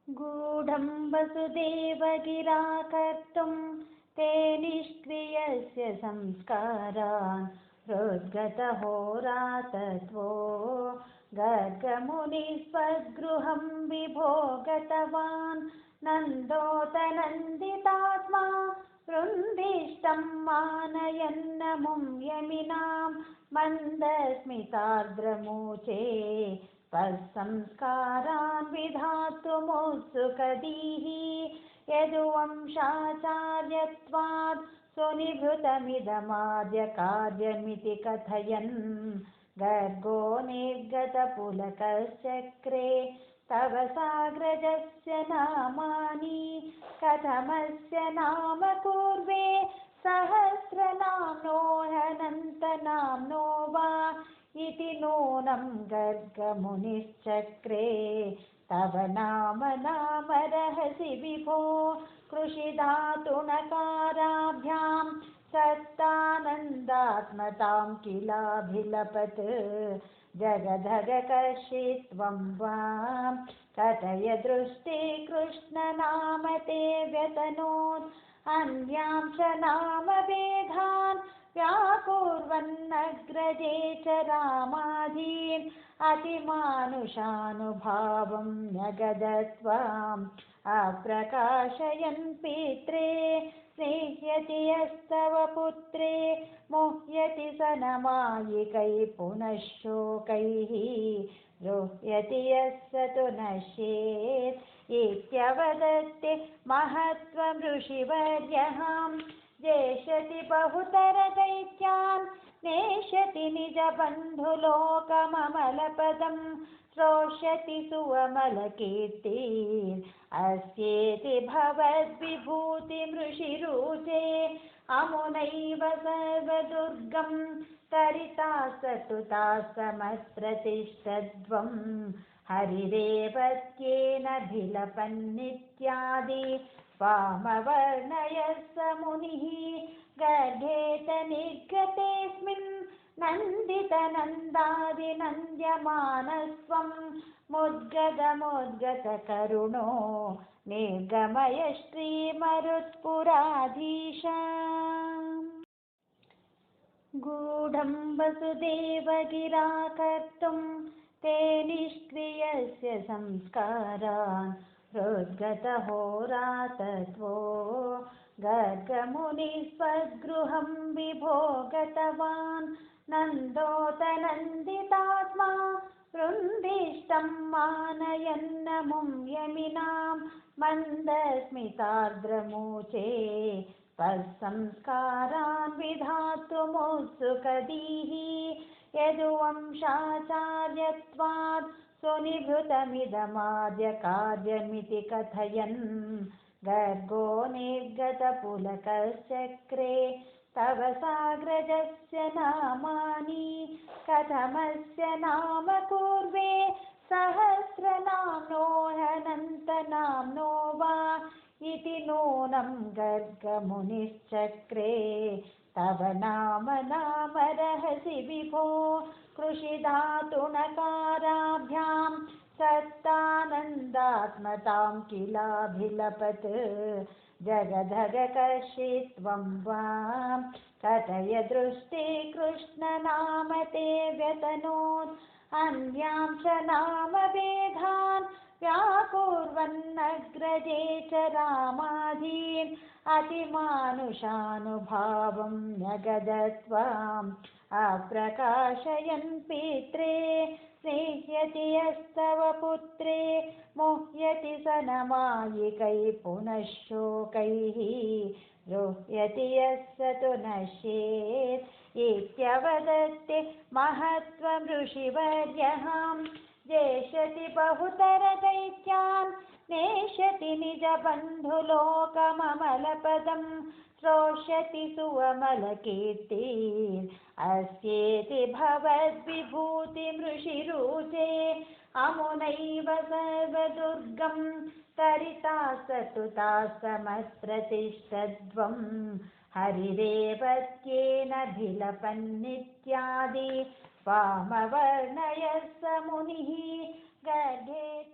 गूढं वसुदेवगिरा कर्तुं ते निष्क्रियस्य संस्कारान् हृद्गतहोरातत्वो गर्गमुनिः विभो गतवान् नन्दोतनन्दितात्मा वृन्दिष्टं मानयन्नमुं यमिनां मन्दस्मितार्द्रमूचे तत्संस्कारान् विधातुमुत्सुकदीः यदुवंशाचार्यत्वात् सुनिभृतमिदमाद्यकार्यमिति कथयन् गर्गो निर्गतपुलकश्चक्रे तव साग्रजस्य नामानि कथमस्य नाम पूर्वे सहस्रनाम्नो ह्यनन्तनाम्नो वा इति नूनं गर्गमुनिश्चक्रे तव नामरहसि विभो कृषिधातुणकाराभ्यां सत्तानन्दात्मतां किलाभिलपत् जगदगकर्षित्वं वां कथय दृष्टे कृष्णनाम ते व्यतनोत् अन्यां च नामभेदान् व्याकुर्वन्नग्रजे च रामादीन् अतिमानुषानुभावं न्यगदत्वाम् अप्रकाशयन् पित्रे स्नेह्यति यस्तव पुत्रे मुह्यति स नमायिकैः पुनः शोकैः रुह्यति यस्य तु नश्येत् इत्यवदत्ते महत्त्वं ऋषिवर्यः जेष्यति बहुतरदैत्यान् नेष्यति निजबन्धुलोकममलपदं श्रोष्यति सुवमलकीर्तिम् अस्येति भवद्विभूतिमृषिरुचे अमुनैव सर्वदुर्गं तरितास्तुता समप्रतिष्ठध्वं हरिरेवत्येन भिलपन्नित्यादि वामवर्णयः स मुनिः गर्भेत निर्गतेऽस्मिन् नन्दितनन्दादिनन्द्यमानस्त्वं मुद्गतकरुणो निर्गमय श्रीमरुत्पुराधीश गूढं वसुदेवगिरा कर्तुं ते निष्क्रियस्य संस्कारान् हृद्गतहोरातत्वो गर्गमुनिः विभो गतवान् नन्दोतनन्दितात्मा वृन्दिष्टं मानयन्नमुं यमिनां मन्दस्मितार्द्रमूचे तत्संस्कारान् विधातुमुत्सुकदीः यदुवंशाचार्यत्वात् सुनिभृतमिदमाद्यकार्यमिति कथयन् गर्गो निर्गतपुलकश्चक्रे तव साग्रजस्य नामानि कथमस्य नाम पूर्वे सहस्रनाम्नो ह्यनन्तनाम्नो वा इति नूनं गर्गमुनिश्चक्रे तव नामरहसि विभो कृषिधातुणकाराभ्यां सत्तानन्दात्मतां किलाभिलपत् जगदगकर्षित्वं वां कथय दृष्टे कृष्णनाम ते व्यतनोत् अन्यां च नामभेदान् व्याकुर्वन्नग्रजे च रामादीन् अतिमानुषानुभावं न्यगदत्वाम् अप्रकाशयन् पित्रे स्नेह्यति यस्तव पुत्रे मुह्यति स नमायिकैः पुनः शोकैः रुह्यति यस्य तु नश्येत् इत्यवदत्ते महत्त्वं ऋषिवर्यः जेष्यति बहुतरदैत्यान् नेष्यति निजबन्धुलोकममलपदं श्रोष्यति सुवमलकीर्तिम् अस्येति भवद्विभूतिमृषिरुचे अमुनैव सर्वदुर्गं तरितास्तुता समप्रतिष्ठध्वं हरिरेवत्येन भिलपन्नित्यादि वामवर्णयः स मुनिः गर्भेत